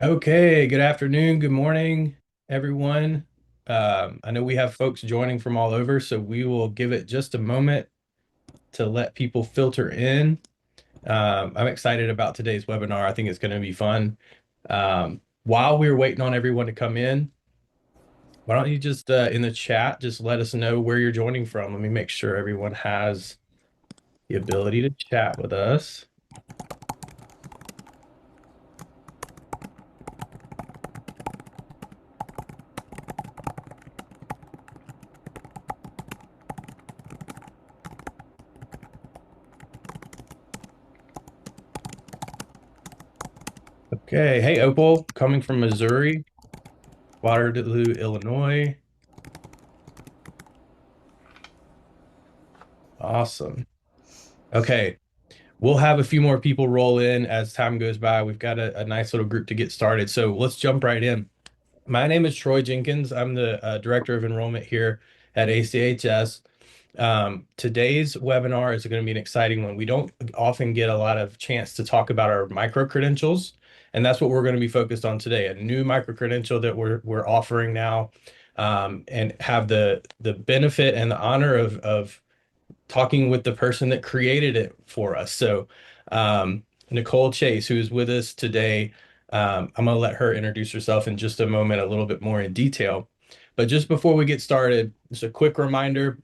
Okay, good afternoon, good morning, everyone. I know we have folks joining from all over, so we will give it just a moment to let people filter in. I'm excited about today's webinar. I think it's going to be fun. While we're waiting on everyone to come in, why don't you just in the chat, just let us know where you're joining from. Let me make sure everyone has the ability to chat with us. Okay, hey Opal, coming from Missouri, Waterloo, Illinois. Awesome. Okay, we'll have a few more people roll in as time goes by. We've got a nice little group to get started. So let's jump right in. My name is Troy Jenkins. I'm the Director of Enrollment here at ACHS. Today's webinar is going to be an exciting one. We don't often get a lot of chance to talk about our micro-credentials, and that's what we're going to be focused on today, a new micro-credential that we're offering now, and have the benefit and the honor of talking with the person that created it for us. So, Nicole Chase, who is with us today, I'm going to let her introduce herself in just a moment, a little bit more in detail. But just before we get started, just a quick reminder,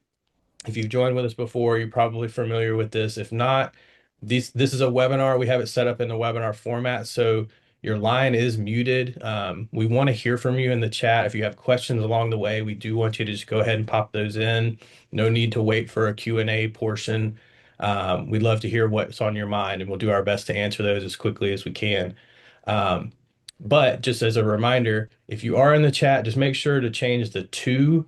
if you've joined with us before, you're probably familiar with this. If not, this is a webinar. We have it set up in the webinar format, so your line is muted. We want to hear from you in the chat. If you have questions along the way, we do want you to just go ahead and pop those in. No need to wait for a Q&A portion. We'd love to hear what's on your mind, and we'll do our best to answer those as quickly as we can. Um, but just as a reminder, if you are in the chat, just make sure to change the to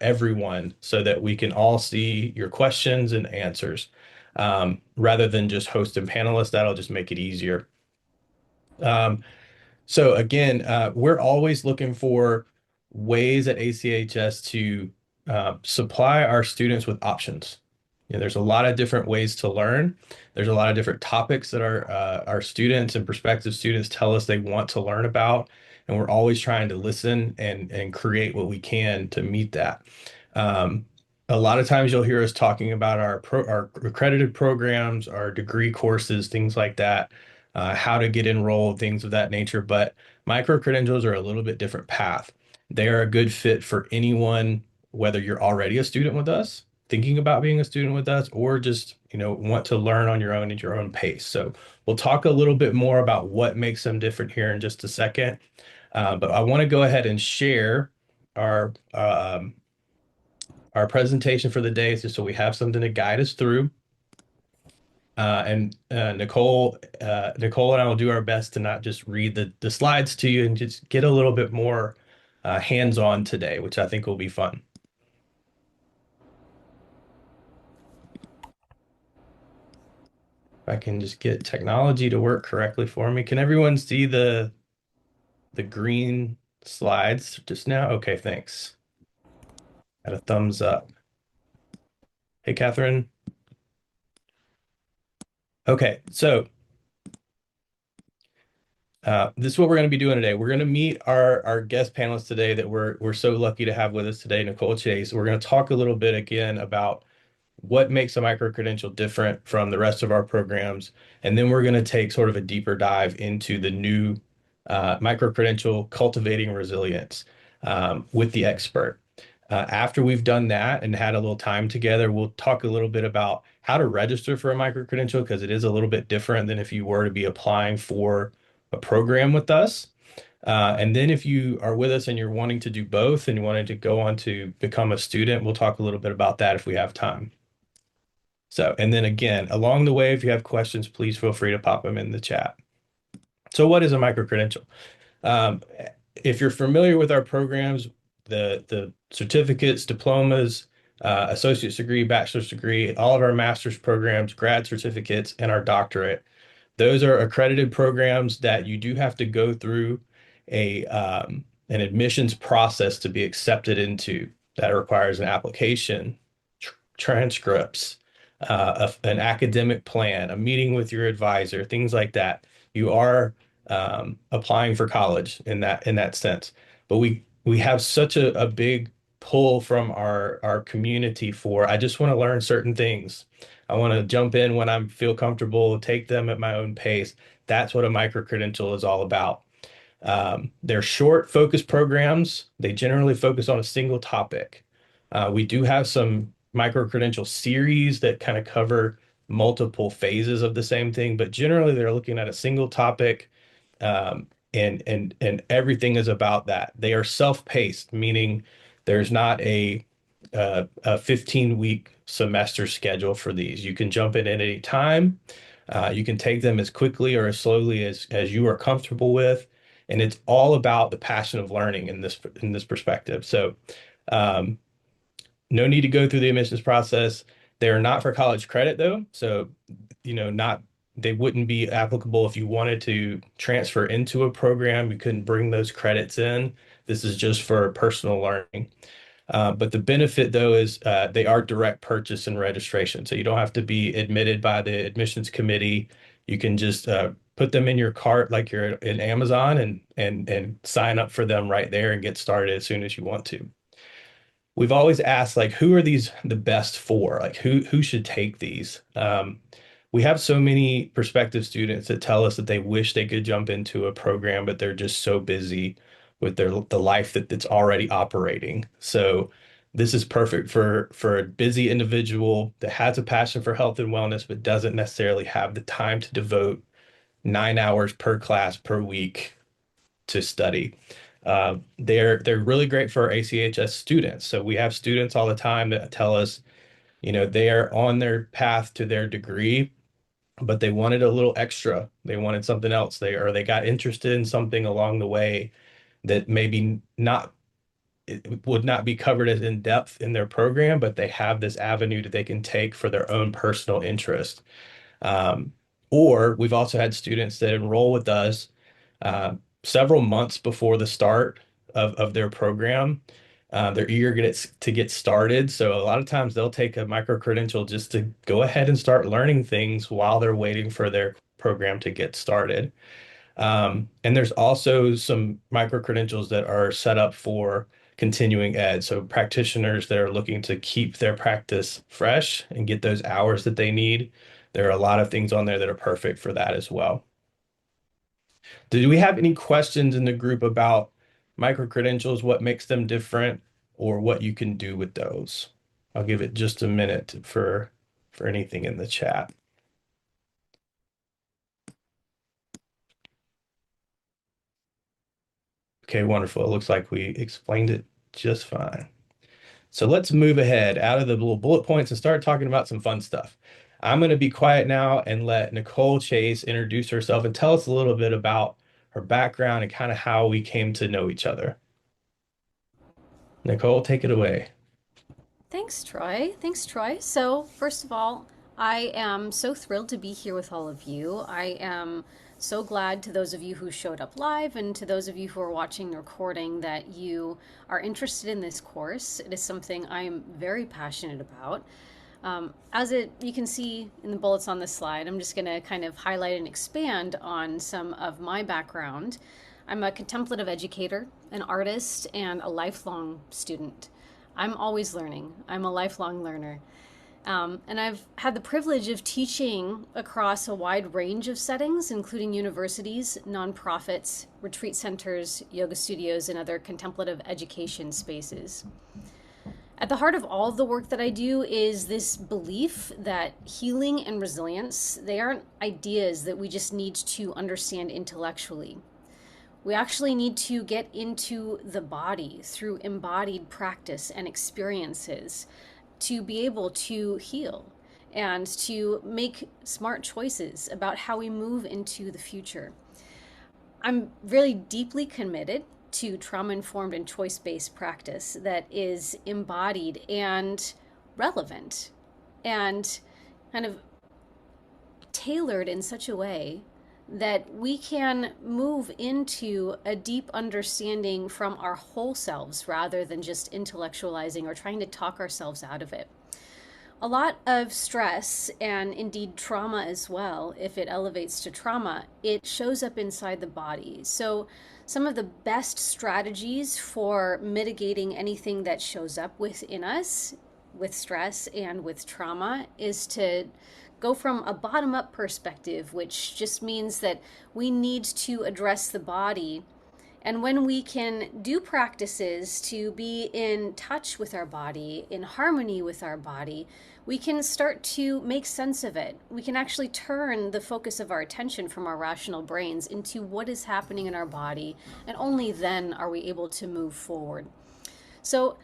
everyone so that we can all see your questions and answers, rather than just host and panelists. That'll just make it easier. Um, so again, we're always looking for ways at ACHS to supply our students with options. There's a lot of different ways to learn. There's a lot of different topics that our students and prospective students tell us they want to learn about, and we're always trying to listen and create what we can to meet that. Um, a lot of times you'll hear us talking about our accredited programs, our degree courses, things like that, how to get enrolled, things of that nature. But micro-credentials are a little bit different path. They are a good fit for anyone, whether you're already a student with us, thinking about being a student with us, or just, want to learn on your own at your own pace. So we'll talk a little bit more about what makes them different here in just a second. But I want to go ahead and share our um, our presentation for the day, just so we have something to guide us through. And Nicole and I will do our best to not just read the slides to you and just get a little bit more hands-on today, which I think will be fun. If I can just get technology to work correctly for me. Can everyone see the green slides just now? Okay, thanks. Got a thumbs up. Hey, Catherine. Okay, so this is what we're going to be doing today. We're going to meet our guest panelists today that we're so lucky to have with us today, Nicole Chase. We're going to talk a little bit again about what makes a micro-credential different from the rest of our programs. And then we're going to take sort of a deeper dive into the new micro-credential Cultivating Resilience with the expert. After we've done that and had a little time together, we'll talk a little bit about how to register for a micro-credential, because it is a little bit different than if you were to be applying for a program with us. And then if you are with us and you're wanting to do both and you wanted to go on to become a student, we'll talk a little bit about that if we have time. So, and then again, along the way, if you have questions, please feel free to pop them in the chat. So what is a micro-credential? Um, if you're familiar with our programs, the certificates, diplomas, associate's degree, bachelor's degree, all of our master's programs, grad certificates, and our doctorate, those are accredited programs that you do have to go through an admissions process to be accepted into. That requires an application, transcripts, an academic plan, a meeting with your advisor, things like that. You are applying for college in that sense. But we have such a big pull from our community for I just want to learn certain things. I want to jump in when I feel comfortable, take them at my own pace. That's what a micro credential is all about. They're short, focused programs. They generally focus on a single topic. We do have some micro-credential series that kind of cover multiple phases of the same thing, but generally they're looking at a single topic, and everything is about that. They are self-paced, meaning there's not a 15-week semester schedule for these. You can jump in at any time. You can take them as quickly or as slowly as you are comfortable with, and it's all about the passion of learning in this perspective. So, um, no need to go through the admissions process. They are not for college credit though, so not they wouldn't be applicable if you wanted to transfer into a program. You couldn't bring those credits in. This is just for personal learning. But the benefit, though, is they are direct purchase and registration. So you don't have to be admitted by the admissions committee. You can just put them in your cart like you're in Amazon and sign up for them right there and get started as soon as you want to. We've always asked, like, who are these the best for? Like, who should take these? We have so many prospective students that tell us that they wish they could jump into a program, but they're just so busy with the life that's already operating. So this is perfect for a busy individual that has a passion for health and wellness, but doesn't necessarily have the time to devote 9 hours per class per week to study. They're really great for our ACHS students. So we have students all the time that tell us, they are on their path to their degree, but they wanted a little extra. They wanted something else. They got interested in something along the way that maybe not it would not be covered as in depth in their program, but they have this avenue that they can take for their own personal interest. Um, or we've also had students that enroll with us uh, several months before the start of their program. They're eager to get started. So a lot of times they'll take a micro credential just to go ahead and start learning things while they're waiting for their program to get started. And there's also some micro credentials that are set up for continuing ed. So practitioners that are looking to keep their practice fresh and get those hours that they need. There are a lot of things on there that are perfect for that as well. Do we have any questions in the group about micro credentials, what makes them different, or what you can do with those? I'll give it just a minute for anything in the chat. Okay, wonderful. It looks like we explained it just fine. So let's move ahead out of the little bullet points and start talking about some fun stuff. I'm going to be quiet now and let Nicole Chase introduce herself and tell us a little bit about her background and kind of how we came to know each other. Nicole, take it away. Thanks, Troy. Thanks, Troy. So, first of all, I am so thrilled to be here with all of you. I am so glad to those of you who showed up live and to those of you who are watching the recording that you are interested in this course. It is something I am very passionate about. You can see in the bullets on this slide, I'm just going to kind of highlight and expand on some of my background. I'm a contemplative educator, an artist, and a lifelong student. I'm always learning. I'm a lifelong learner. And I've had the privilege of teaching across a wide range of settings, including universities, nonprofits, retreat centers, yoga studios, and other contemplative education spaces. At the heart of all of the work that I do is this belief that healing and resilience, they aren't ideas that we just need to understand intellectually. We actually need to get into the body through embodied practice and experiences to be able to heal and to make smart choices about how we move into the future. I'm really deeply committed to trauma-informed and choice-based practice that is embodied and relevant and kind of tailored in such a way that we can move into a deep understanding from our whole selves rather than just intellectualizing or trying to talk ourselves out of it. A lot of stress and indeed trauma as well, if it elevates to trauma, it shows up inside the body. So, some of the best strategies for mitigating anything that shows up within us with stress and with trauma is to go from a bottom up perspective, which just means that we need to address the body. And when we can do practices to be in touch with our body, in harmony with our body, we can start to make sense of it. We can actually turn the focus of our attention from our rational brains into what is happening in our body, and only then are we able to move forward. So,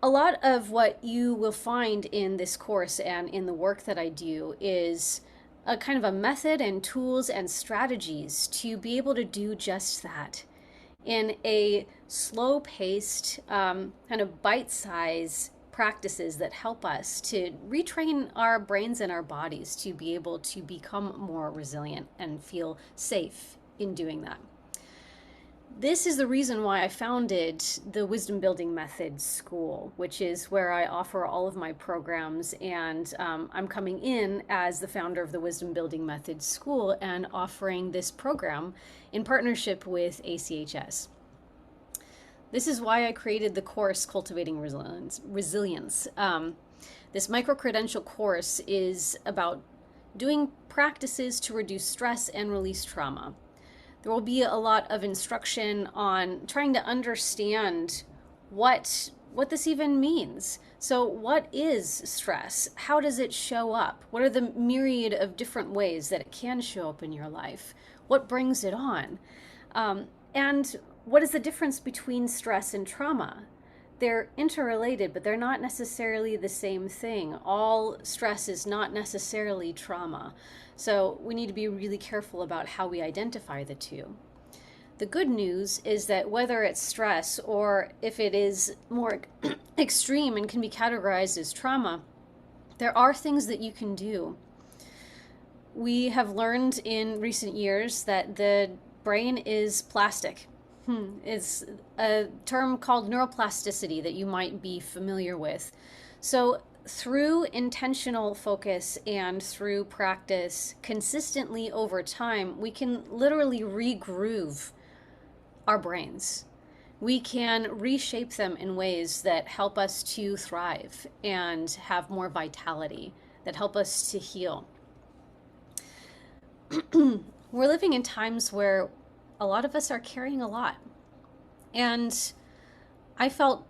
a lot of what you will find in this course and in the work that I do is a kind of a method and tools and strategies to be able to do just that in a slow paced, kind of bite size practices that help us to retrain our brains and our bodies to be able to become more resilient and feel safe in doing that. This is the reason why I founded the Wisdom Building Method School, which is where I offer all of my programs. And I'm coming in as the founder of the Wisdom Building Method School and offering this program in partnership with ACHS. This is why I created the course Cultivating Resilience. This micro-credential course is about doing practices to reduce stress and release trauma. There will be a lot of instruction on trying to understand what this even means. So, what is stress? How does it show up? What are the myriad of different ways that it can show up in your life? What brings it on? And what is the difference between stress and trauma? They're interrelated, but they're not necessarily the same thing. All stress is not necessarily trauma. So we need to be really careful about how we identify the two. The good news is that whether it's stress or if it is more extreme and can be categorized as trauma, there are things that you can do. We have learned in recent years that the brain is plastic. It's a term called neuroplasticity that you might be familiar with. So, through intentional focus and through practice consistently over time, we can literally regroove our brains. We can reshape them in ways that help us to thrive and have more vitality, that help us to heal. We're living in times where a lot of us are carrying a lot. And I felt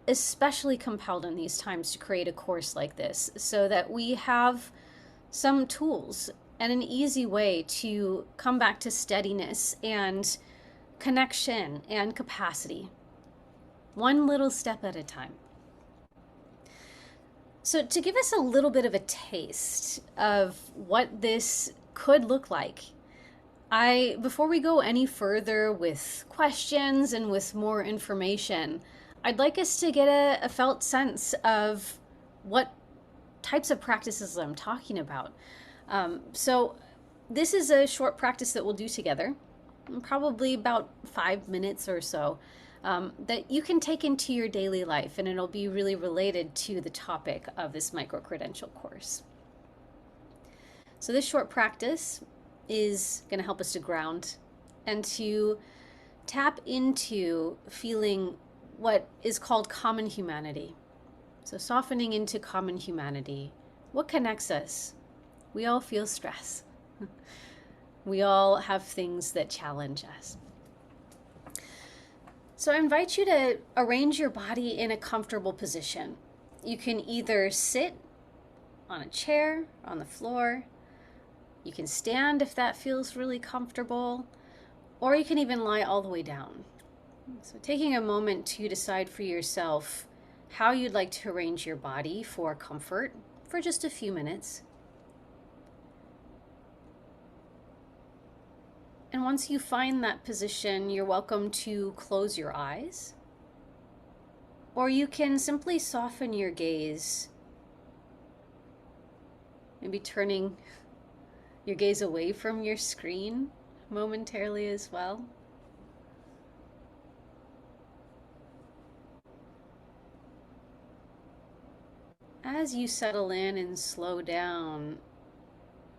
especially compelled in these times to create a course like this so that we have some tools and an easy way to come back to steadiness and connection and capacity, one little step at a time. So, to give us a little bit of a taste of what this could look like, before we go any further with questions and with more information, I'd like us to get a felt sense of what types of practices I'm talking about. So this is a short practice that we'll do together, probably about 5 minutes or so, that you can take into your daily life, and it'll be really related to the topic of this micro-credential course. So this short practice is going to help us to ground and to tap into feeling what is called common humanity. So softening into common humanity. What connects us? We all feel stress. We all have things that challenge us. So I invite you to arrange your body in a comfortable position. You can either sit on a chair, on the floor. You can stand if that feels really comfortable, or you can even lie all the way down. So taking a moment to decide for yourself how you'd like to arrange your body for comfort for just a few minutes. And once you find that position, you're welcome to close your eyes, or you can simply soften your gaze, maybe turning your gaze away from your screen momentarily as well. as you settle in and slow down,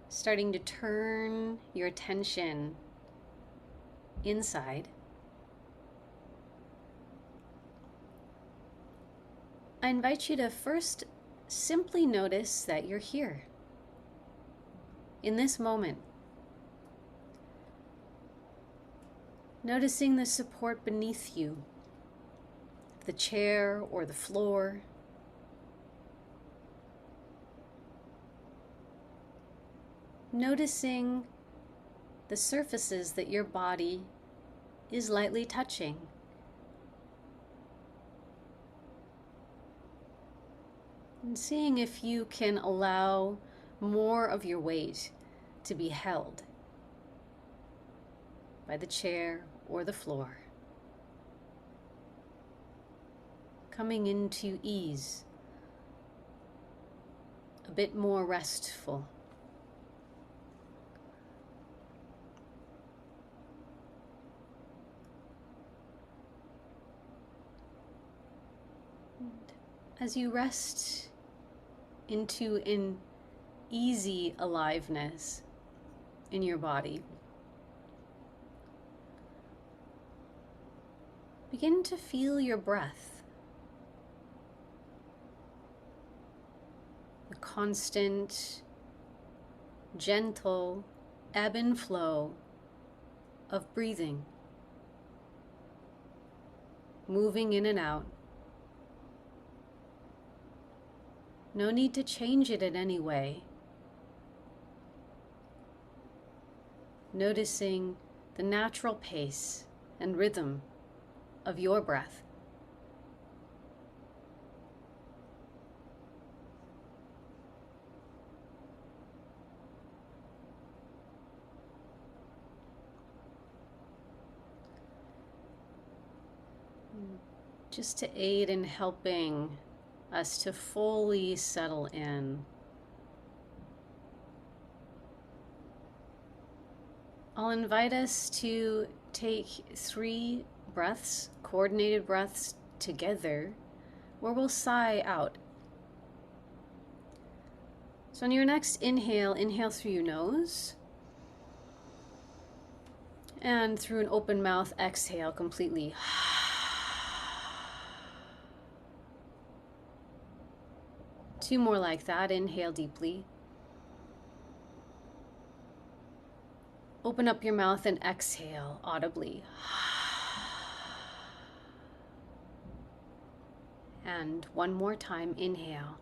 starting to turn your attention inside, I invite you to first simply notice that you're here in this moment. Noticing the support beneath you, the chair or the floor. Noticing the surfaces that your body is lightly touching. And seeing if you can allow more of your weight to be held by the chair or the floor. Coming into ease, a bit more restful. And as you rest into an easy aliveness in your body, begin to feel your breath. The constant, gentle ebb and flow of breathing, moving in and out. No need to change it in any way. Noticing the natural pace and rhythm of your breath. Just to aid in helping us to fully settle in, I'll invite us to take 3 breaths, coordinated breaths together, where we'll sigh out. So on your next inhale, inhale through your nose, and through an open mouth, exhale completely. 2 more like that. Inhale deeply. Open up your mouth and exhale audibly. And 1 more time. Inhale.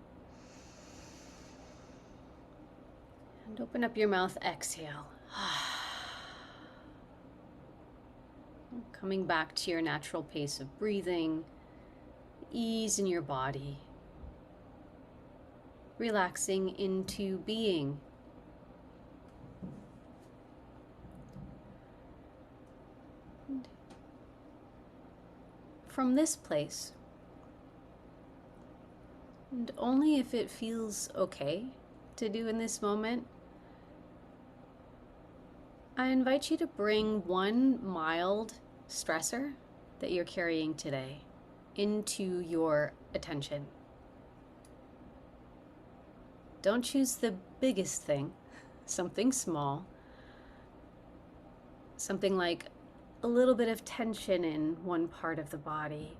And open up your mouth. Exhale. Coming back to your natural pace of breathing. Ease in your body. Relaxing into being. And from this place, and only if it feels okay to do in this moment, I invite you to bring 1 mild stressor that you're carrying today into your attention. Don't choose the biggest thing, something small, something like a little bit of tension in one part of the body,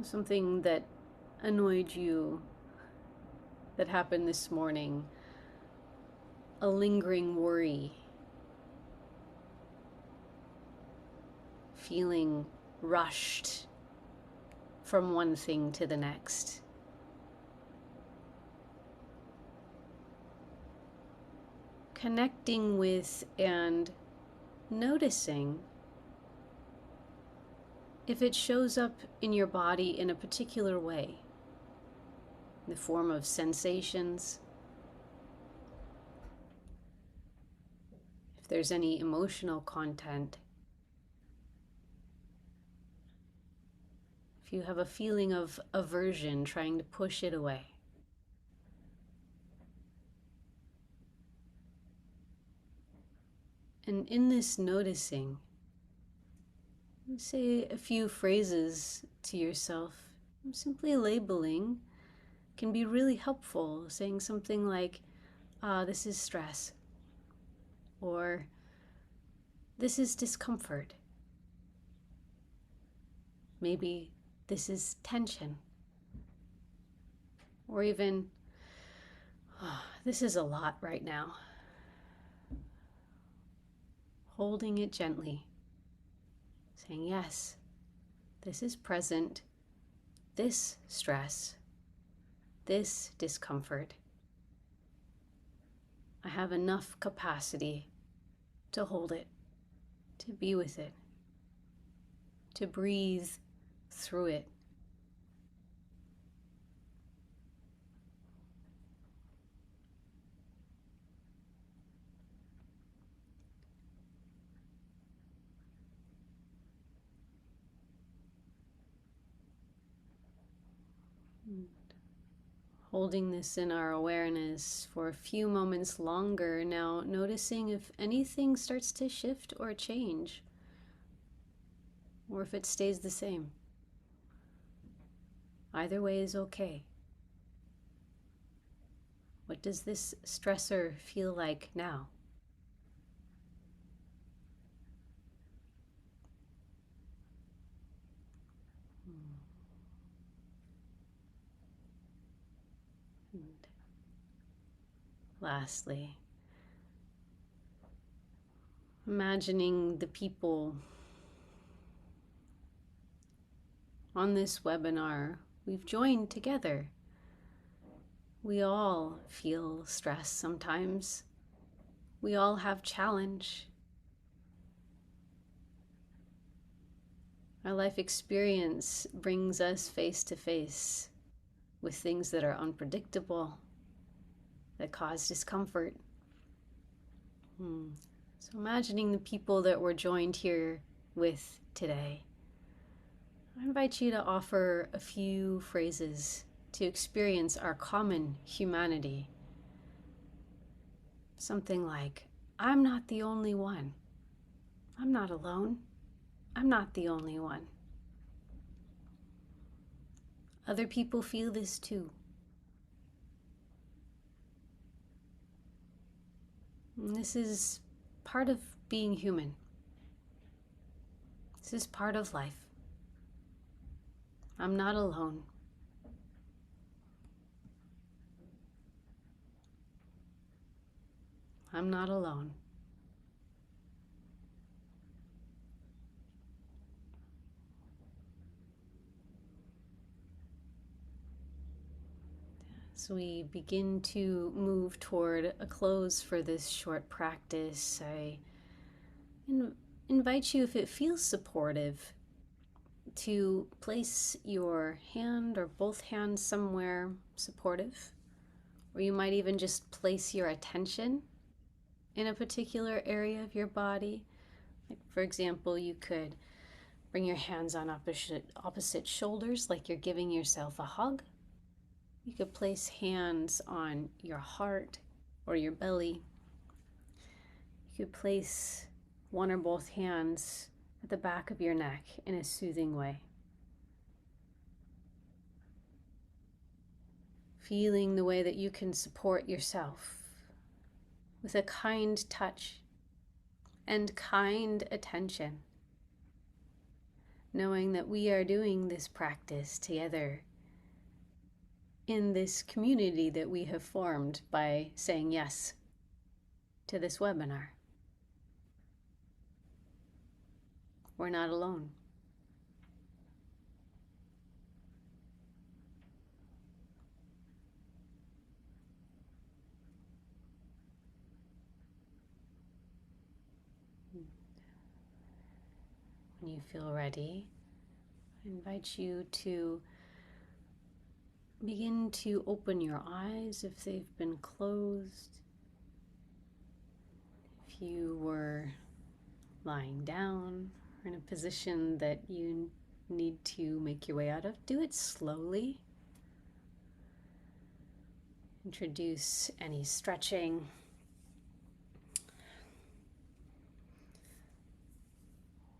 something that annoyed you that happened this morning, a lingering worry, feeling rushed from one thing to the next. Connecting with and noticing if it shows up in your body in a particular way, in the form of sensations, if there's any emotional content, if you have a feeling of aversion, trying to push it away. And in this noticing, say a few phrases to yourself, simply labeling can be really helpful. Saying something like, this is stress, or this is discomfort. Maybe this is tension, or even, this is a lot right now. Holding it gently, saying, yes, this is present, this stress, this discomfort. I have enough capacity to hold it, to be with it, to breathe through it. Holding this in our awareness for a few moments longer now, noticing if anything starts to shift or change, or if it stays the same. Either way is okay. What does this stressor feel like now? And lastly, imagining the people on this webinar we've joined together. We all feel stress sometimes. We all have challenge. Our life experience brings us face to face with things that are unpredictable, that cause discomfort. So imagining the people that we're joined here with today, I invite you to offer a few phrases to experience our common humanity. Something like, I'm not the only one. I'm not alone. I'm not the only one. Other people feel this too. And this is part of being human. This is part of life. I'm not alone. I'm not alone. As we begin to move toward a close for this short practice, I invite you, if it feels supportive, to place your hand or both hands somewhere supportive, or you might even just place your attention in a particular area of your body. Like, for example, you could bring your hands on opposite shoulders like you're giving yourself a hug. You could place hands on your heart or your belly. You could place one or both hands at the back of your neck in a soothing way. Feeling the way that you can support yourself with a kind touch and kind attention, knowing that we are doing this practice together in this community that we have formed by saying yes to this webinar. We're not alone. When you feel ready, I invite you to begin to open your eyes if they've been closed. If you were lying down or in a position that you need to make your way out of, do it slowly. Introduce any stretching.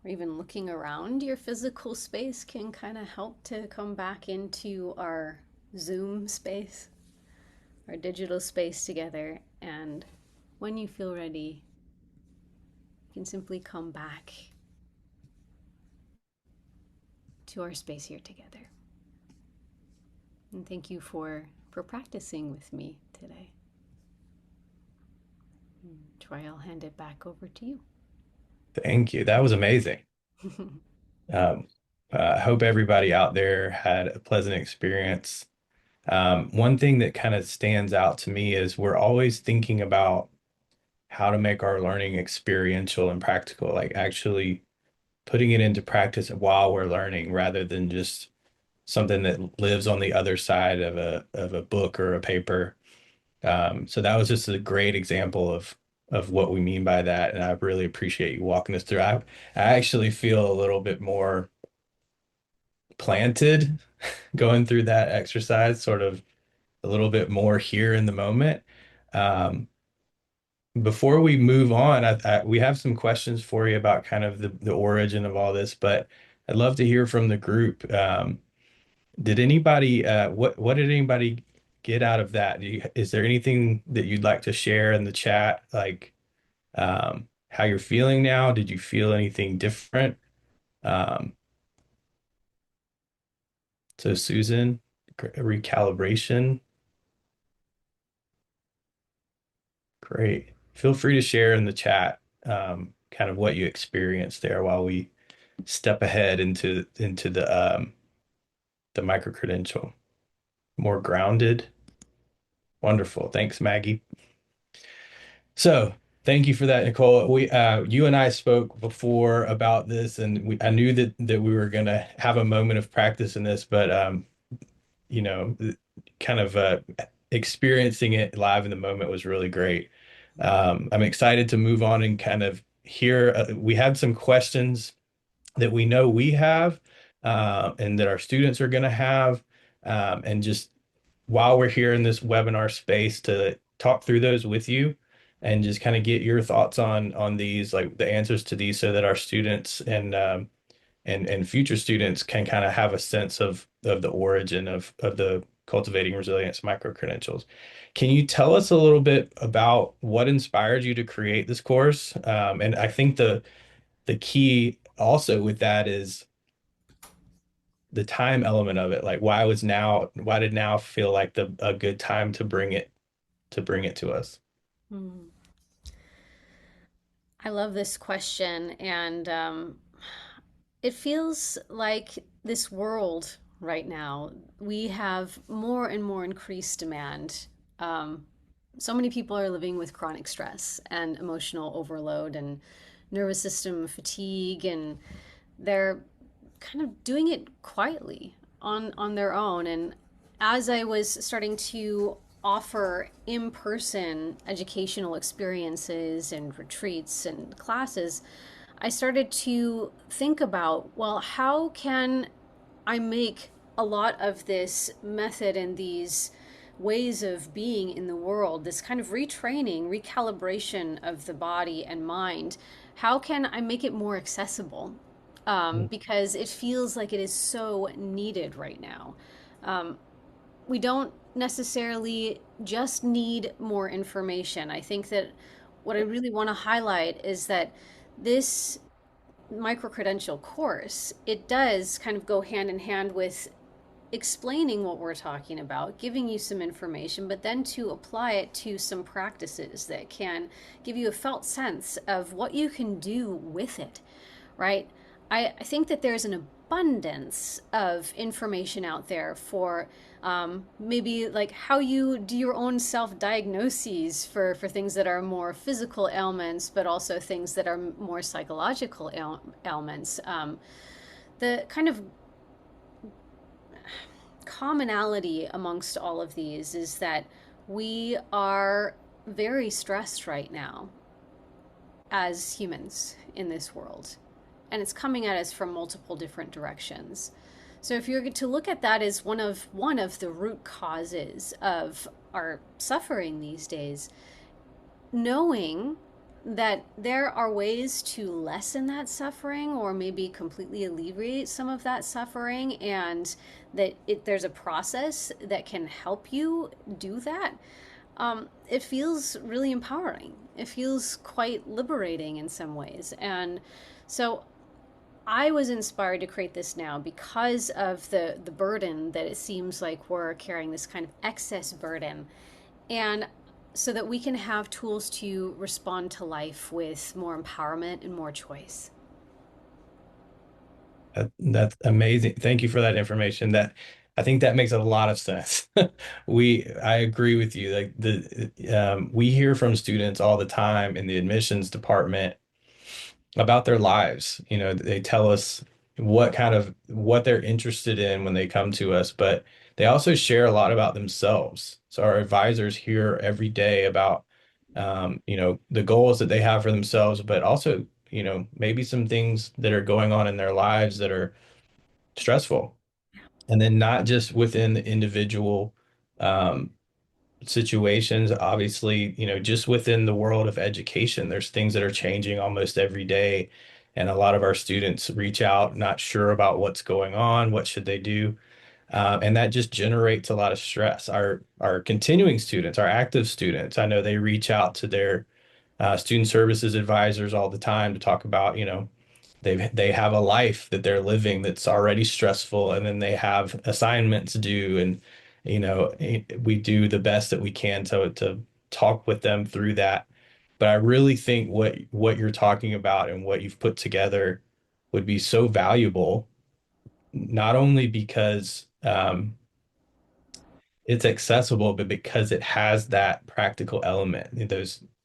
Or even looking around your physical space can kind of help to come back into our Zoom space, our digital space together. And when you feel ready, you can simply come back to our space here together. And thank you for practicing with me today. Troy, I'll hand it back over to you. Thank you. That was amazing. Um, I hope everybody out there had a pleasant experience. One thing that kind of stands out to me is we're always thinking about how to make our learning experiential and practical, like actually putting it into practice while we're learning rather than just something that lives on the other side of a book or a paper. So that was just a great example of what we mean by that, and I really appreciate you walking us through. I actually feel a little bit more planted going through that exercise, sort of a little bit more here in the moment. Um, Before we move on, we have some questions for you about kind of the origin of all this, but I'd love to hear from the group. Did anybody, what did anybody get out of that? Is there anything that you'd like to share in the chat, like how you're feeling now? Did you feel anything different? Um, so Susan, recalibration, great. Feel free to share in the chat, kind of what you experienced there while we step ahead into the micro credential. More grounded. Wonderful. Thanks, Maggie. So thank you for that, Nicole. You and I spoke before about this, and I knew that we were gonna have a moment of practice in this, but you know, kind of experiencing it live in the moment was really great. I'm excited to move on and kind of hear. We had some questions that we know we have, and that our students are going to have, and just while we're here in this webinar space to talk through those with you and just kind of get your thoughts on these, like the answers to these, so that our students and future students can kind of have a sense of the origin of the Cultivating Resilience micro-credentials. Can you tell us a little bit about what inspired you to create this course? And I think the key also with that is the time element of it. Like why did now feel like a good time to bring it to us? Hmm. I love this question, and it feels like this world right now, we have more and more increased demand. Um, so many people are living with chronic stress and emotional overload and nervous system fatigue, and they're kind of doing it quietly on their own. And as I was starting to offer in-person educational experiences and retreats and classes, I started to think about, well, how can I make a lot of this method and these ways of being in the world, this kind of retraining, recalibration of the body and mind, how can I make it more accessible? Because it feels like it is so needed right now. Um, we don't necessarily just need more information. I think that what I really want to highlight is that this micro-credential course, it does kind of go hand in hand with explaining what we're talking about, giving you some information, but then to apply it to some practices that can give you a felt sense of what you can do with it, right? I think that there's an abundance of information out there for maybe like how you do your own self diagnoses for things that are more physical ailments, but also things that are more psychological ailments. The kind of commonality amongst all of these is that we are very stressed right now as humans in this world, and it's coming at us from multiple different directions. So if you're to look at that as one of the root causes of our suffering these days, knowing that there are ways to lessen that suffering or maybe completely alleviate some of that suffering, and that there's a process that can help you do that. It feels really empowering. It feels quite liberating in some ways. And so I was inspired to create this now because of the burden that it seems like we're carrying, this kind of excess burden. And so that we can have tools to respond to life with more empowerment and more choice. That's amazing. Thank you for that information. That I think that makes a lot of sense. I agree with you. Like we hear from students all the time in the admissions department about their lives. You know, they tell us what they're interested in when they come to us, but they also share a lot about themselves. So our advisors hear every day about the goals that they have for themselves, but also, maybe some things that are going on in their lives that are stressful. And then not just within the individual um, situations, obviously, just within the world of education, there's things that are changing almost every day. And a lot of our students reach out, not sure about what's going on, what should they do? And that just generates a lot of stress. Our continuing students, our active students, I know they reach out to their student services advisors all the time to talk about, they have a life that they're living that's already stressful, and then they have assignments due, and we do the best that we can to talk with them through that. But I really think what you're talking about and what you've put together would be so valuable, not only because it's accessible, but because it has that practical element.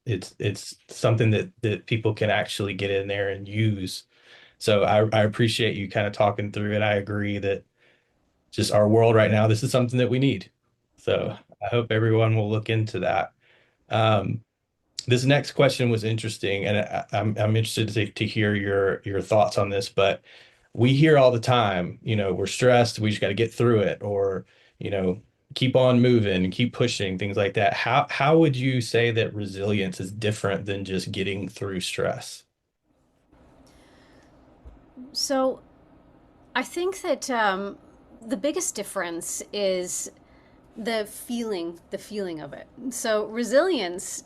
It's something that people can actually get in there and use. So I appreciate you kind of talking through it. I agree that just our world right now, this is something that we need. So I hope everyone will look into that. Um, this next question was interesting, and I'm interested to hear your thoughts on this. But we hear all the time, we're stressed, we just got to get through it, or you know, keep on moving and keep pushing, things like that. How would you say that resilience is different than just getting through stress? So I think that the biggest difference is the feeling of it. So resilience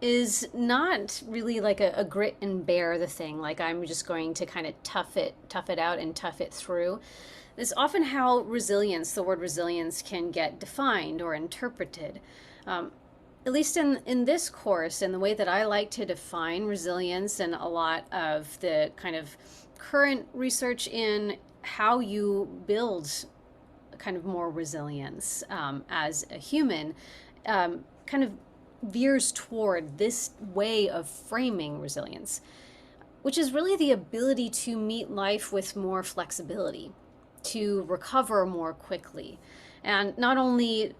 is not really like a grit and bear the thing, like I'm just going to kind of tough it out and tough it through. It's often how the word resilience, can get defined or interpreted. Um, at least in this course, and the way that I like to define resilience, and a lot of the kind of current research in how you build kind of more resilience as a human, kind of veers toward this way of framing resilience, which is really the ability to meet life with more flexibility, to recover more quickly. And not only,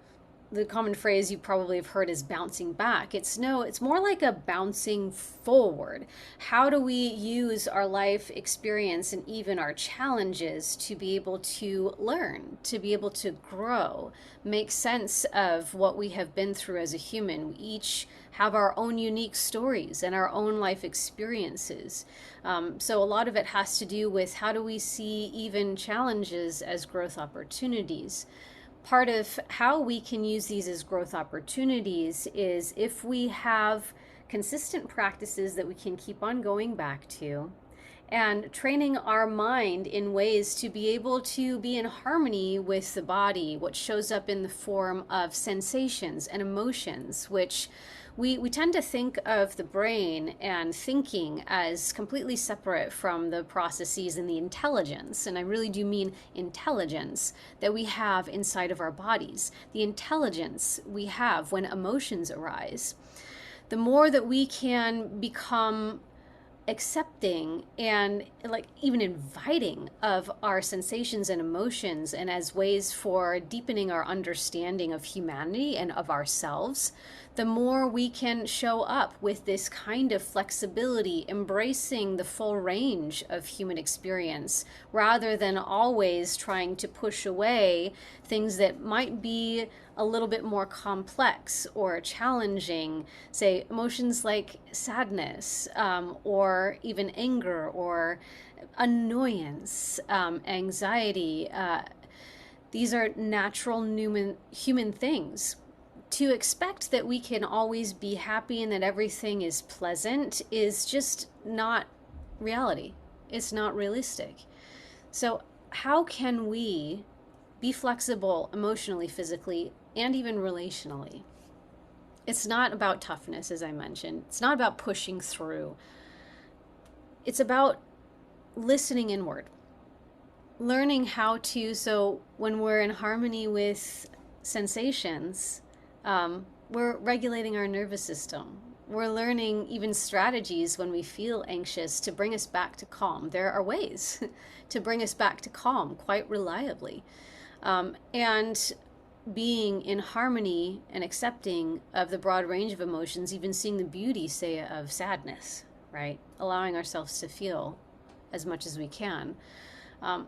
the common phrase you probably have heard is bouncing back. It's no, it's more like a bouncing forward. How do we use our life experience and even our challenges to be able to learn, to be able to grow, make sense of what we have been through as a human? We each have our own unique stories and our own life experiences. So a lot of it has to do with how do we see even challenges as growth opportunities. Part of how we can use these as growth opportunities is if we have consistent practices that we can keep on going back to, and training our mind in ways to be able to be in harmony with the body, what shows up in the form of sensations and emotions, which we tend to think of the brain and thinking as completely separate from the processes and the intelligence, and I really do mean intelligence, that we have inside of our bodies, the intelligence we have when emotions arise. The more that we can become accepting and like even inviting of our sensations and emotions, and as ways for deepening our understanding of humanity and of ourselves, the more we can show up with this kind of flexibility, embracing the full range of human experience, rather than always trying to push away things that might be a little bit more complex or challenging, say emotions like sadness, or even anger or annoyance, anxiety. These are natural human things. To expect that we can always be happy and that everything is pleasant is just not reality. It's not realistic. So, how can we be flexible emotionally, physically, and even relationally? It's not about toughness, as I mentioned. It's not about pushing through. It's about listening inward, learning how to, so when we're in harmony with sensations, we're regulating our nervous system. We're learning even strategies when we feel anxious to bring us back to calm. There are ways to bring us back to calm quite reliably. And being in harmony and accepting of the broad range of emotions, even seeing the beauty, say, of sadness, right? Allowing ourselves to feel as much as we can.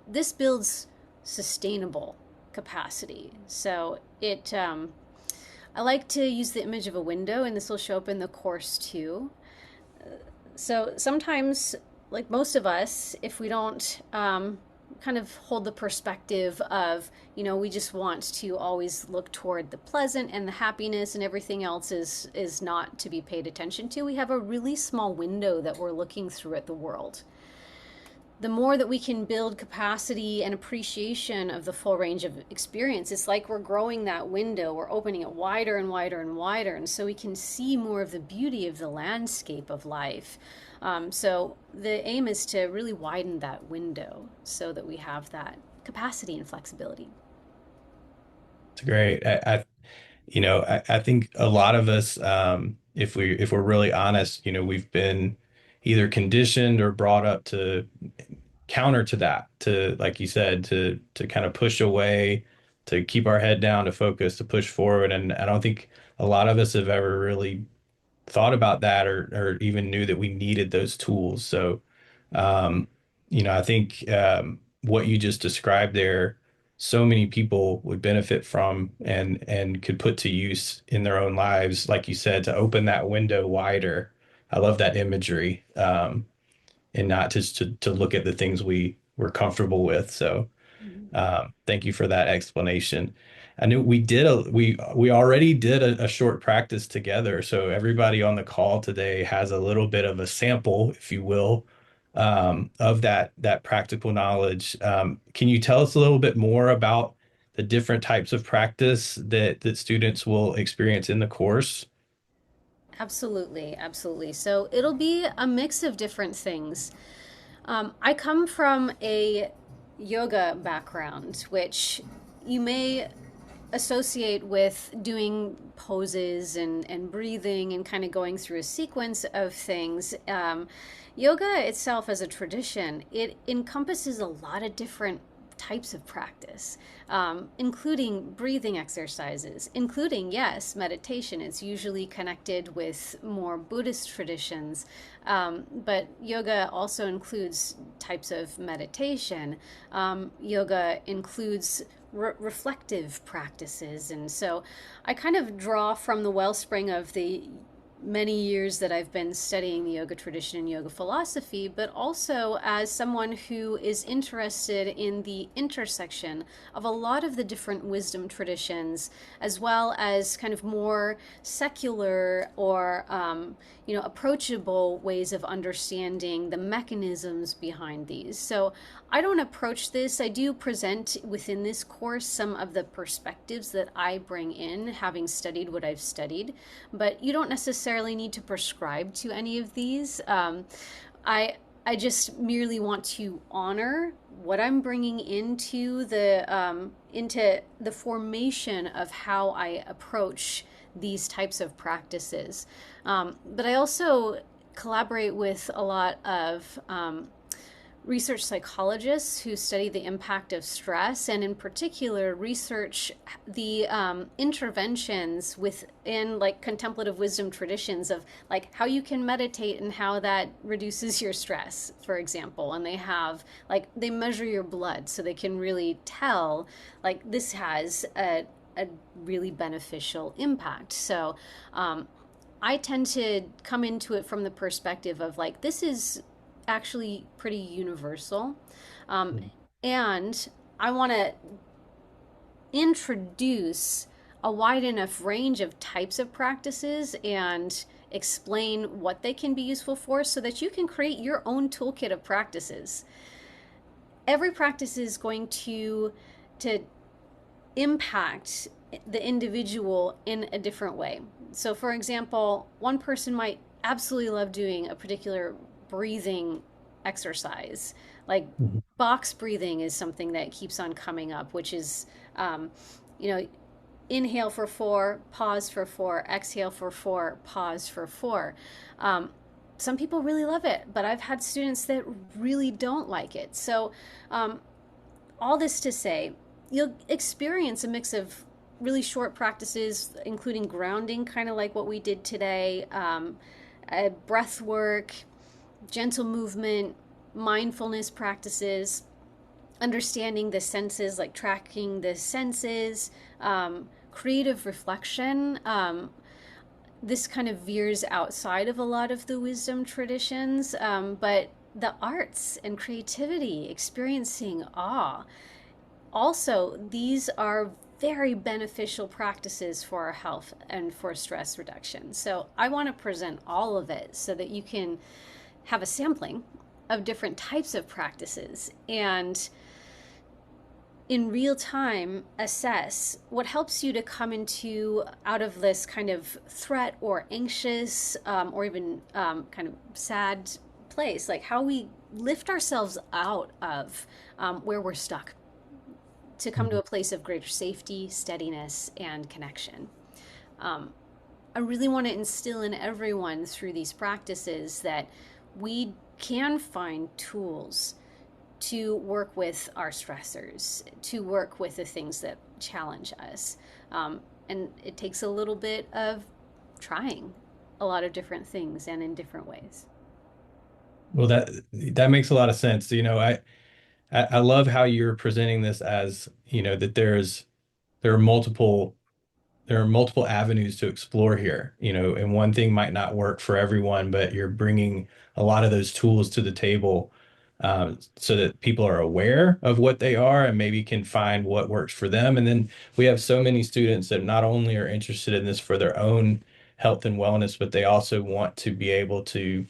This builds sustainable capacity. So I like to use the image of a window, and this will show up in the course too. So sometimes, like most of us, if we don't kind of hold the perspective of, we just want to always look toward the pleasant and the happiness, and everything else is not to be paid attention to, we have a really small window that we're looking through at the world. The more that we can build capacity and appreciation of the full range of experience, it's like we're growing that window, we're opening it wider and wider and wider, and so we can see more of the beauty of the landscape of life. So the aim is to really widen that window so that we have that capacity and flexibility. It's great. I think a lot of us, if we're really honest, we've been either conditioned or brought up to counter to that, to, like you said, to kind of push away, to keep our head down, to focus, to push forward. And I don't think a lot of us have ever really thought about that, or even knew that we needed those tools. So, um, I think what you just described there, so many people would benefit from and could put to use in their own lives, like you said, to open that window wider. I love that imagery, and not just to look at the things we're comfortable with. So thank you for that explanation. I knew we already did a short practice together, so everybody on the call today has a little bit of a sample, if you will, of that practical knowledge. Can you tell us a little bit more about the different types of practice that students will experience in the course? Absolutely, absolutely. So it'll be a mix of different things. I come from a yoga background, which you may associate with doing poses and breathing and kind of going through a sequence of things. Yoga itself, as a tradition, it encompasses a lot of different types of practice, including breathing exercises, including, yes, meditation. It's usually connected with more Buddhist traditions, but yoga also includes types of meditation. Yoga includes reflective practices. And so I kind of draw from the wellspring of the many years that I've been studying the yoga tradition and yoga philosophy, but also as someone who is interested in the intersection of a lot of the different wisdom traditions, as well as kind of more secular or approachable ways of understanding the mechanisms behind these. So I don't approach this. I do present within this course some of the perspectives that I bring in, having studied what I've studied, but you don't necessarily need to prescribe to any of these. I just merely want to honor what I'm bringing into the formation of how I approach these types of practices. But I also collaborate with a lot of research psychologists who study the impact of stress, and in particular research the interventions within like contemplative wisdom traditions of like how you can meditate and how that reduces your stress, for example. And they have like they measure your blood so they can really tell like this has a really beneficial impact. So I tend to come into it from the perspective of like, this is actually pretty universal. Um, and I want to introduce a wide enough range of types of practices and explain what they can be useful for so that you can create your own toolkit of practices. Every practice is going to impact the individual in a different way. So, for example, one person might absolutely love doing a particular breathing exercise. Like Mhm. box breathing is something that keeps on coming up, which is, you know, inhale for 4, pause for 4, exhale for 4, pause for 4. Um, some people really love it, but I've had students that really don't like it. So, all this to say, you'll experience a mix of really short practices, including grounding, kind of like what we did today, breath work, gentle movement, mindfulness practices, understanding the senses, like tracking the senses, creative reflection. This kind of veers outside of a lot of the wisdom traditions, but the arts and creativity, experiencing awe, also, these are very beneficial practices for our health and for stress reduction. So, I want to present all of it so that you can have a sampling of different types of practices and in real time assess what helps you to come into out of this kind of threat or anxious or even kind of sad place, like how we lift ourselves out of where we're stuck to come to Mhm. a place of greater safety, steadiness, and connection. Um, I really want to instill in everyone through these practices that we can find tools to work with our stressors, to work with the things that challenge us. And it takes a little bit of trying a lot of different things and in different ways. Well, that makes a lot of sense. I love how you're presenting this as, that there are multiple there are multiple avenues to explore here, and one thing might not work for everyone, but you're bringing a lot of those tools to the table, so that people are aware of what they are and maybe can find what works for them. And then we have so many students that not only are interested in this for their own health and wellness, but they also want to be able to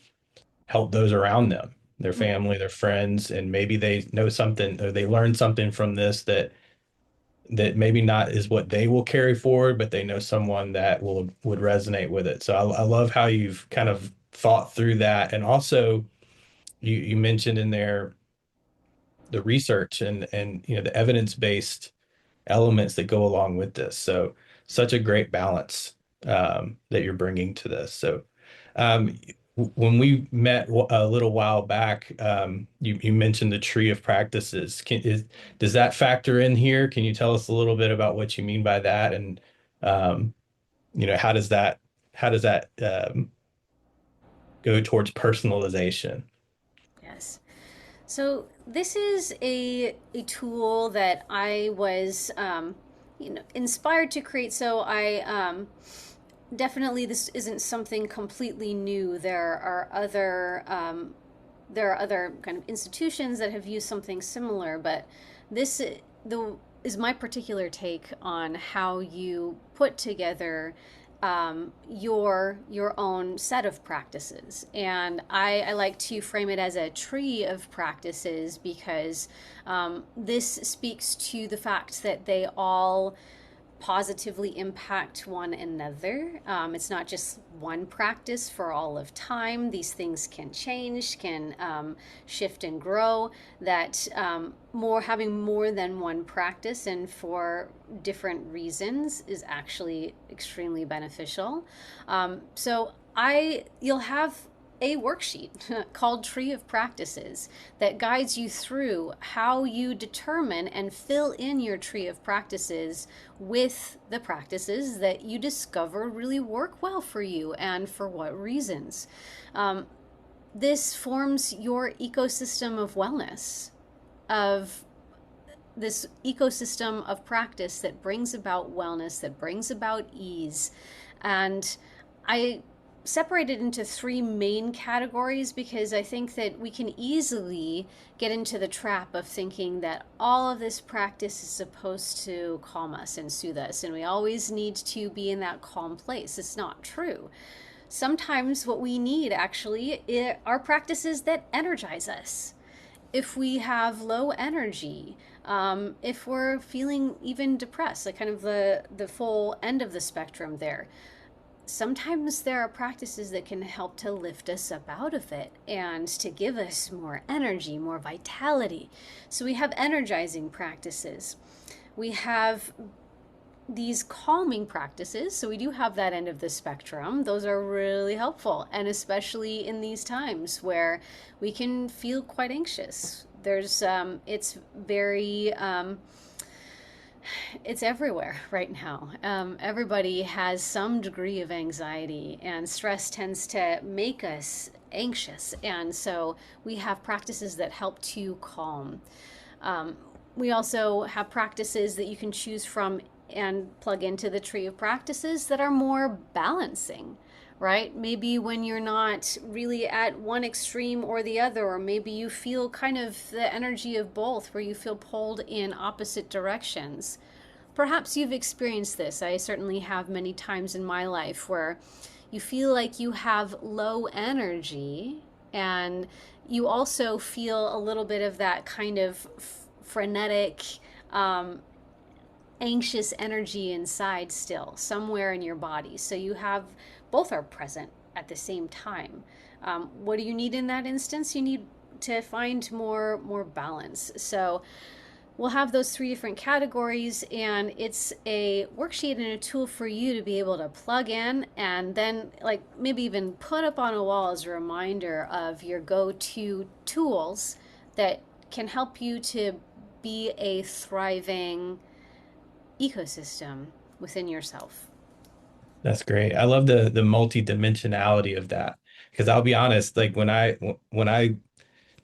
help those around them, their Mhm. family, their friends, and maybe they know something or they learn something from this that maybe not is what they will carry forward, but they know someone that would resonate with it. So I love how you've kind of thought through that. And also you mentioned in there the research and the evidence-based elements that go along with this. So such a great balance, that you're bringing to this. So um, when we met a little while back, you mentioned the tree of practices. Does that factor in here? Can you tell us a little bit about what you mean by that, and um, how does that go towards personalization? Yes. So this is a tool that I was inspired to create. So I definitely this isn't something completely new. There are other kind of institutions that have used something similar, but this the is my particular take on how you put together your own set of practices. And I like to frame it as a tree of practices because this speaks to the fact that they all positively impact one another. It's not just one practice for all of time. These things can change, can shift and grow. That more having more than one practice and for different reasons is actually extremely beneficial. So you'll have a worksheet called Tree of Practices that guides you through how you determine and fill in your tree of practices with the practices that you discover really work well for you and for what reasons. Um, this forms your ecosystem of wellness, of this ecosystem of practice that brings about wellness, that brings about ease. And I separate it into three main categories because I think that we can easily get into the trap of thinking that all of this practice is supposed to calm us and soothe us, and we always need to be in that calm place. It's not true. Sometimes what we need actually are practices that energize us. If we have low energy, if we're feeling even depressed, like kind of the full end of the spectrum there, sometimes there are practices that can help to lift us up out of it and to give us more energy, more vitality. So we have energizing practices. We have these calming practices. So we do have that end of the spectrum. Those are really helpful, and especially in these times where we can feel quite anxious. It's very, it's everywhere right now. Everybody has some degree of anxiety, and stress tends to make us anxious. And so we have practices that help to calm. Um, we also have practices that you can choose from and plug into the tree of practices that are more balancing, right? Maybe when you're not really at one extreme or the other, or maybe you feel kind of the energy of both, where you feel pulled in opposite directions. Perhaps you've experienced this. I certainly have many times in my life where you feel like you have low energy, and you also feel a little bit of that kind of frenetic, um, anxious energy inside still, somewhere in your body. So you have both are present at the same time. What do you need in that instance? You need to find more balance. So we'll have those three different categories, and it's a worksheet and a tool for you to be able to plug in and then, like, maybe even put up on a wall as a reminder of your go-to tools that can help you to be a thriving ecosystem within yourself. That's great. I love the multi-dimensionality of that. Because I'll be honest, like when I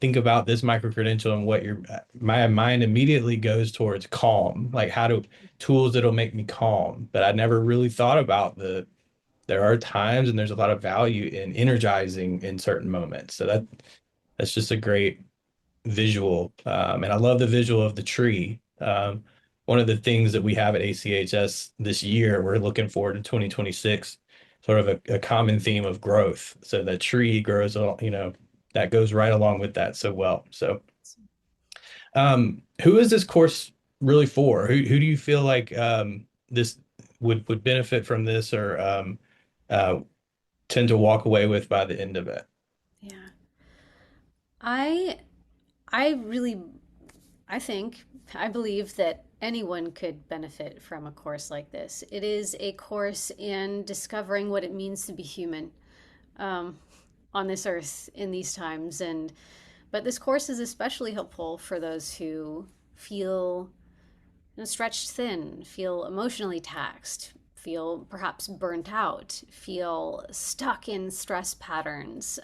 think about this micro-credential and what your my mind immediately goes towards calm, like how to tools that'll make me calm. But I never really thought about there are times and there's a lot of value in energizing in certain moments. So that's just a great visual. And I love the visual of the tree. One of the things that we have at ACHS this year, we're looking forward to 2026, sort of a common theme of growth. So the tree grows, that goes right along with that so well. So, who is this course really for? Who do you feel like this would benefit from this or uh, tend to walk away with by the end of it? Yeah. I I really I think I believe that anyone could benefit from a course like this. It is a course in discovering what it means to be human, um, on this earth in these times, and but this course is especially helpful for those who feel, stretched thin, feel emotionally taxed, feel perhaps burnt out, feel stuck in stress patterns,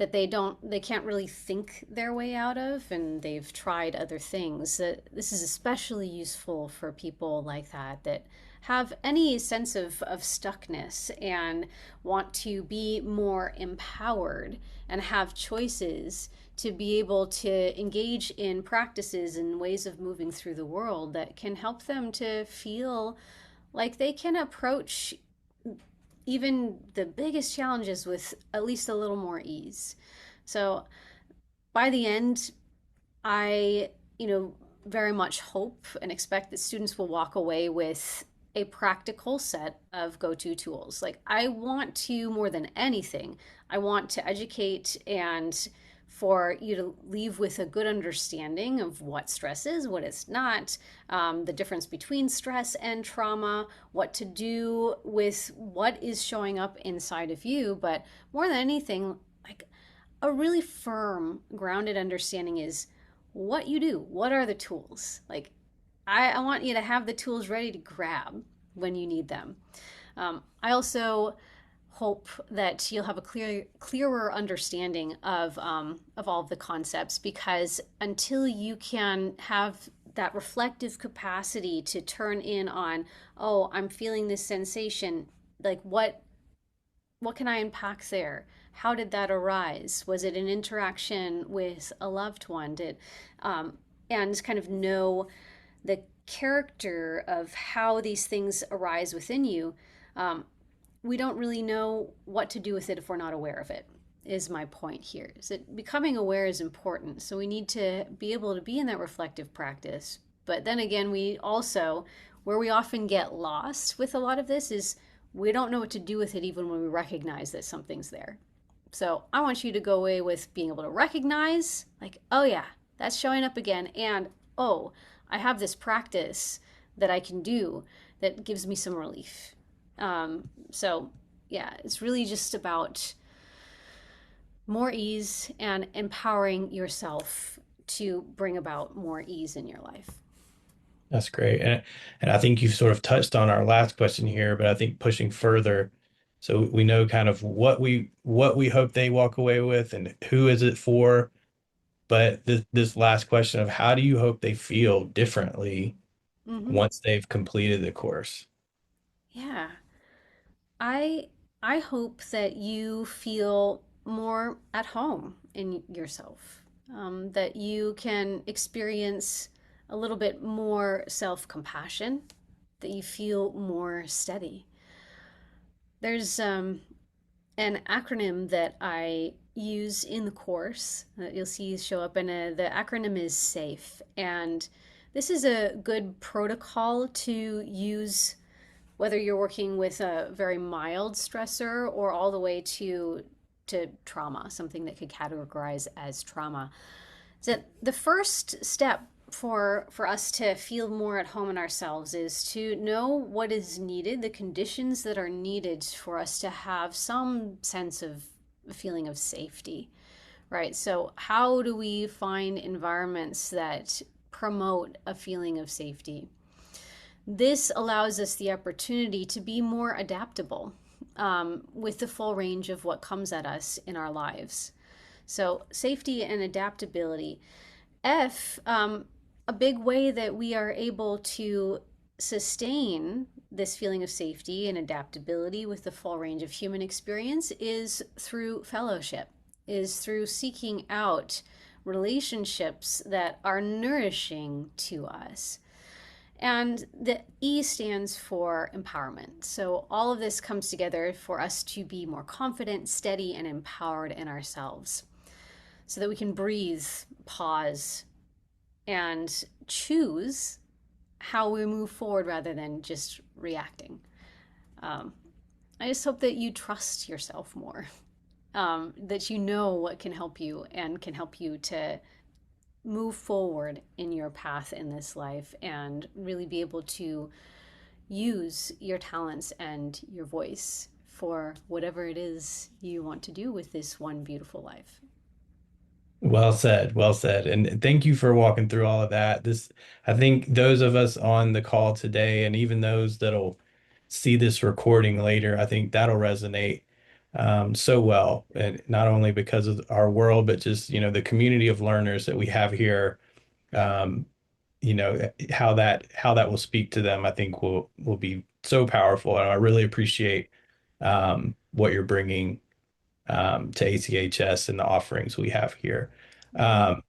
that they can't really think their way out of, and they've tried other things. This is especially useful for people like that have any sense of stuckness and want to be more empowered and have choices to be able to engage in practices and ways of moving through the world that can help them to feel like they can approach even the biggest challenges with at least a little more ease. So by the end, I, very much hope and expect that students will walk away with a practical set of go-to tools. Like, I want to, more than anything, I want to educate and for you to leave with a good understanding of what stress is, what it's not, the difference between stress and trauma, what to do with what is showing up inside of you. But more than anything, like a really firm, grounded understanding is what you do. What are the tools? Like, I want you to have the tools ready to grab when you need them. I also hope that you'll have a clearer understanding of all of the concepts, because until you can have that reflective capacity to turn in on, oh, I'm feeling this sensation, like what can I unpack there? How did that arise? Was it an interaction with a loved one? Did and kind of know the character of how these things arise within you. Um, we don't really know what to do with it if we're not aware of it. Is my point here? Is that becoming aware is important. So we need to be able to be in that reflective practice. But then again, we also, where we often get lost with a lot of this is we don't know what to do with it even when we recognize that something's there. So I want you to go away with being able to recognize, like, oh yeah, that's showing up again. And oh, I have this practice that I can do that gives me some relief. So yeah, it's really just about more ease and empowering yourself to bring about more ease in your life. That's great. And I think you've sort of touched on our last question here, but I think pushing further, so we know kind of what we hope they walk away with and who is it for. But this last question of how do you hope they feel differently Mm-hmm. once they've completed the course? Yeah. I I hope that you feel more at home in yourself, that you can experience a little bit more self-compassion, that you feel more steady. There's an acronym that I use in the course that you'll see show up, and the acronym is SAFE. And this is a good protocol to use whether you're working with a very mild stressor or all the way to trauma, something that could categorize as trauma. So the first step for us to feel more at home in ourselves is to know what is needed, the conditions that are needed for us to have some sense of a feeling of safety, right? So how do we find environments that promote a feeling of safety? This allows us the opportunity to be more adaptable with the full range of what comes at us in our lives. So, safety and adaptability. A big way that we are able to sustain this feeling of safety and adaptability with the full range of human experience is through fellowship, is through seeking out relationships that are nourishing to us. And the E stands for empowerment. So all of this comes together for us to be more confident, steady, and empowered in ourselves so that we can breathe, pause, and choose how we move forward rather than just reacting. Um, I just hope that you trust yourself more, that you know what can help you and can help you to move forward in your path in this life and really be able to use your talents and your voice for whatever it is you want to do with this one beautiful life. Well said, well said. And thank you for walking through all of that. I think those of us on the call today, and even those that'll see this recording later, I think that'll resonate so well. And not only because of our world, but just, the community of learners that we have here, um, how that will speak to them, I think will be so powerful. And I really appreciate what you're bringing to ACHS and the offerings we have here. Mm-hmm. Um,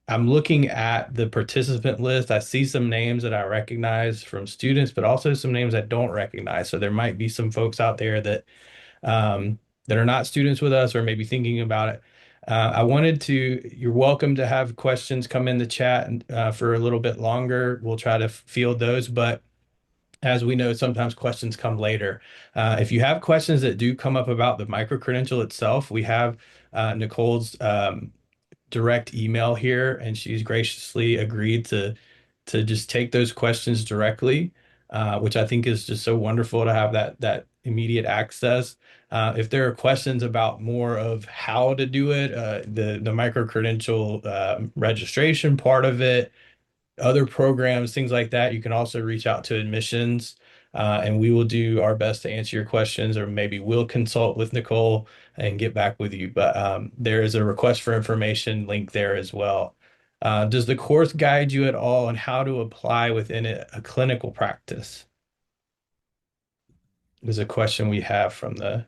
I'm looking at the participant list. I see some names that I recognize from students, but also some names I don't recognize. So there might be some folks out there that are not students with us or maybe thinking about it. You're welcome to have questions come in the chat for a little bit longer. We'll try to field those, but as we know, sometimes questions come later. If you have questions that do come up about the micro-credential itself, we have Nicole's direct email here, and she's graciously agreed to just take those questions directly, which I think is just so wonderful to have that immediate access. If there are questions about more of how to do it, the micro-credential registration part of it, other programs, things like that, you can also reach out to admissions, and we will do our best to answer your questions, or maybe we'll consult with Nicole and get back with you. But there is a request for information link there as well. Does the course guide you at all on how to apply within a clinical practice? Is a question we have from the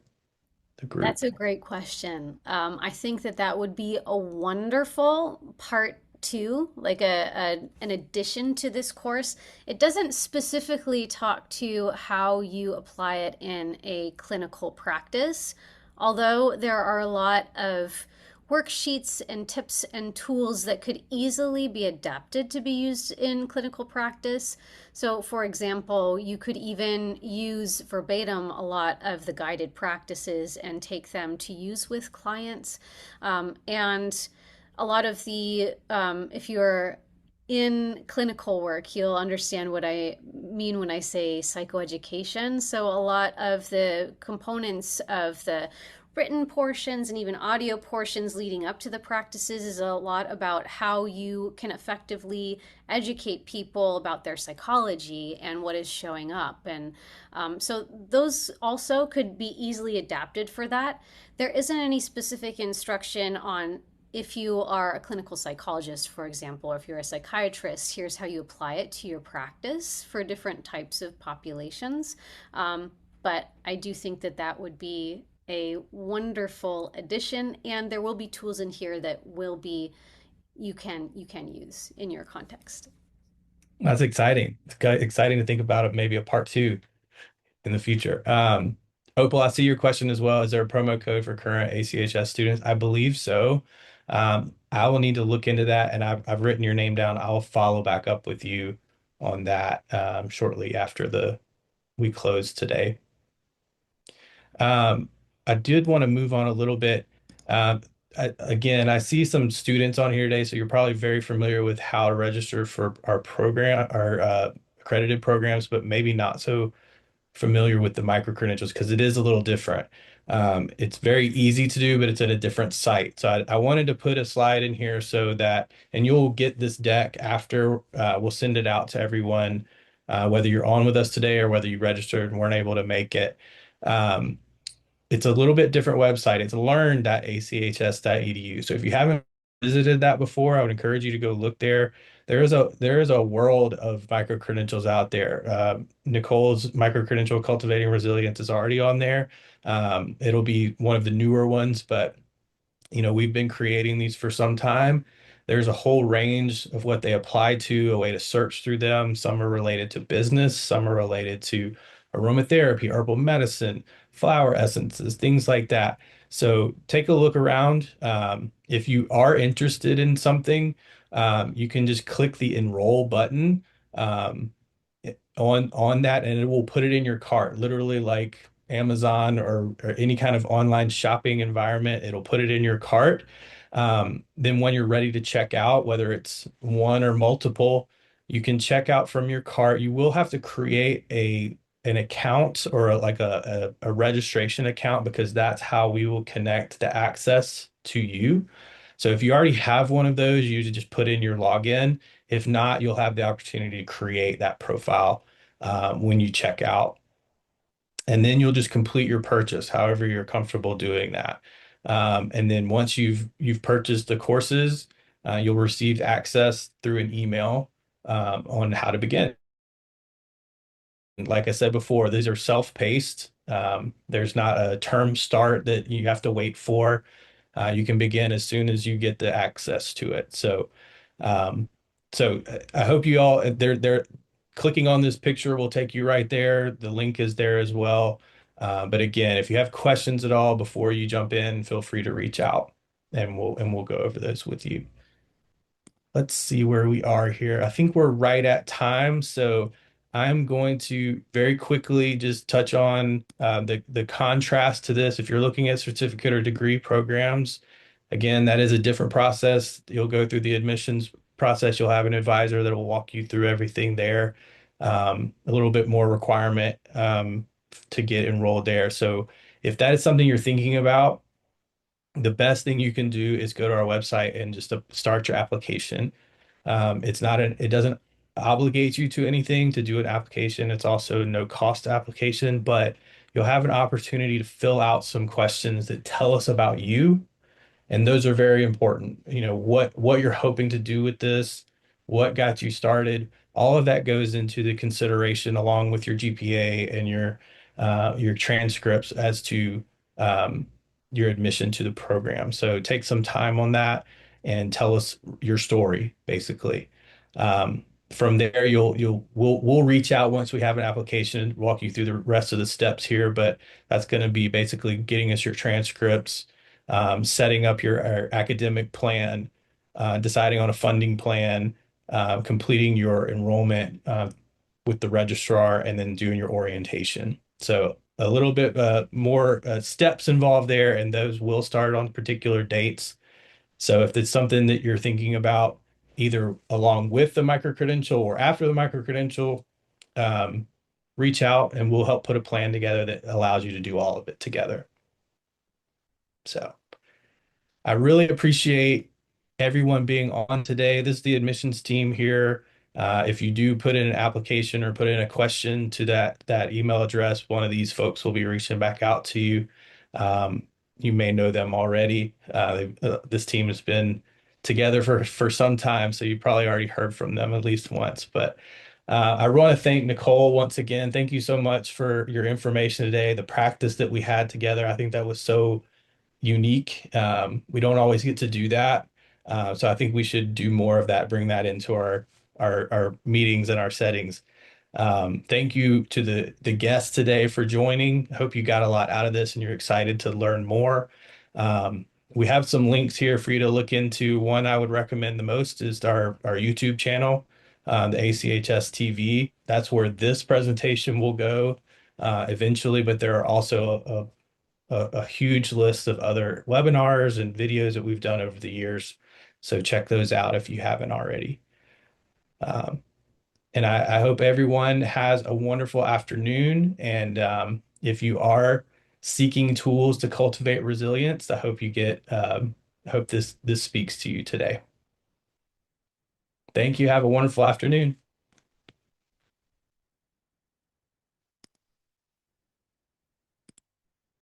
That's group. a great question. I think that that would be a wonderful part two, like an addition to this course. It doesn't specifically talk to how you apply it in a clinical practice, although there are a lot of worksheets and tips and tools that could easily be adapted to be used in clinical practice. So, for example, you could even use verbatim a lot of the guided practices and take them to use with clients. And a lot of if you're in clinical work, you'll understand what I mean when I say psychoeducation. So, a lot of the components of the written portions and even audio portions leading up to the practices is a lot about how you can effectively educate people about their psychology and what is showing up. And so those also could be easily adapted for that. There isn't any specific instruction on if you are a clinical psychologist, for example, or if you're a psychiatrist, here's how you apply it to your practice for different types of populations. But I do think that that would be a wonderful addition, and there will be tools in here that will be you can use in your context. That's exciting. Exciting to think about it, maybe a part two in the future. Opal, I see your question as well. Is there a promo code for current ACHS students? I believe so. I will need to look into that, and I've written your name down. I'll follow back up with you on that shortly after the we close today. Um, I did want to move on a little bit. Uh, Again, I see some students on here today, so you're probably very familiar with how to register for our program, our accredited programs, but maybe not so familiar with the micro credentials because it is a little different. It's very easy to do, but it's at a different site. So I wanted to put a slide in here so that, and you'll get this deck after we'll send it out to everyone, whether you're on with us today or whether you registered and weren't able to make it. Um, it's a little bit different website. It's learn.achs.edu. So if you haven't visited that before, I would encourage you to go look there. There is a world of micro credentials out there. Nicole's micro credential Cultivating Resilience is already on there. It'll be one of the newer ones, but we've been creating these for some time. There's a whole range of what they apply to, a way to search through them. Some are related to business, some are related to aromatherapy, herbal medicine, flower essences, things like that. So take a look around. If you are interested in something, you can just click the enroll button um, on that, and it will put it in your cart, literally like Amazon or any kind of online shopping environment. It'll put it in your cart. Then when you're ready to check out, whether it's one or multiple, you can check out from your cart. You will have to create an account or like a registration account because that's how we will connect the access to you. So if you already have one of those, you just put in your login. If not, you'll have the opportunity to create that profile when you check out. And then you'll just complete your purchase, however you're comfortable doing that. And then once you've purchased the courses, you'll receive access through an email on how to begin. Like I said before, these are self-paced. There's not a term start that you have to wait for. You can begin as soon as you get the access to it. Um, so I hope you all they're clicking on this picture will take you right there. The link is there as well. But again, if you have questions at all before you jump in, feel free to reach out and we'll go over those with you. Let's see where we are here. I think we're right at time. So I'm going to very quickly just touch on the contrast to this. If you're looking at certificate or degree programs, again, that is a different process. You'll go through the admissions process. You'll have an advisor that will walk you through everything there. A little bit more requirement to get enrolled there. So if that is something you're thinking about, the best thing you can do is go to our website and just start your application. It doesn't obligate you to anything to do an application. It's also no cost application, but you'll have an opportunity to fill out some questions that tell us about you, and those are very important. You know, what you're hoping to do with this, what got you started, all of that goes into the consideration along with your GPA and your transcripts as to um, your admission to the program. So take some time on that and tell us your story, basically. From there, we'll reach out once we have an application, walk you through the rest of the steps here, but that's going to be basically getting us your transcripts, setting up your academic plan, deciding on a funding plan, completing your enrollment with the registrar, and then doing your orientation. So a little bit more steps involved there, and those will start on particular dates. So if it's something that you're thinking about, either along with the micro-credential or after the micro-credential, um, reach out and we'll help put a plan together that allows you to do all of it together. So. I really appreciate everyone being on today. This is the admissions team here. If you do put in an application or put in a question to that email address, one of these folks will be reaching back out to you. You may know them already. This team has been together for some time, so you probably already heard from them at least once. But I want to thank Nicole once again. Thank you so much for your information today, the practice that we had together. I think that was so unique. We don't always get to do that. So I think we should do more of that, bring that into our meetings and our settings. Thank you to the guests today for joining. I hope you got a lot out of this and you're excited to learn more. We have some links here for you to look into. One I would recommend the most is our YouTube channel, the ACHS TV. That's where this presentation will go eventually, but there are also a huge list of other webinars and videos that we've done over the years. So check those out if you haven't already. Um, and I hope everyone has a wonderful afternoon. And if you are seeking tools to cultivate resilience, I hope I hope this speaks to you today. Thank you. Have a wonderful afternoon.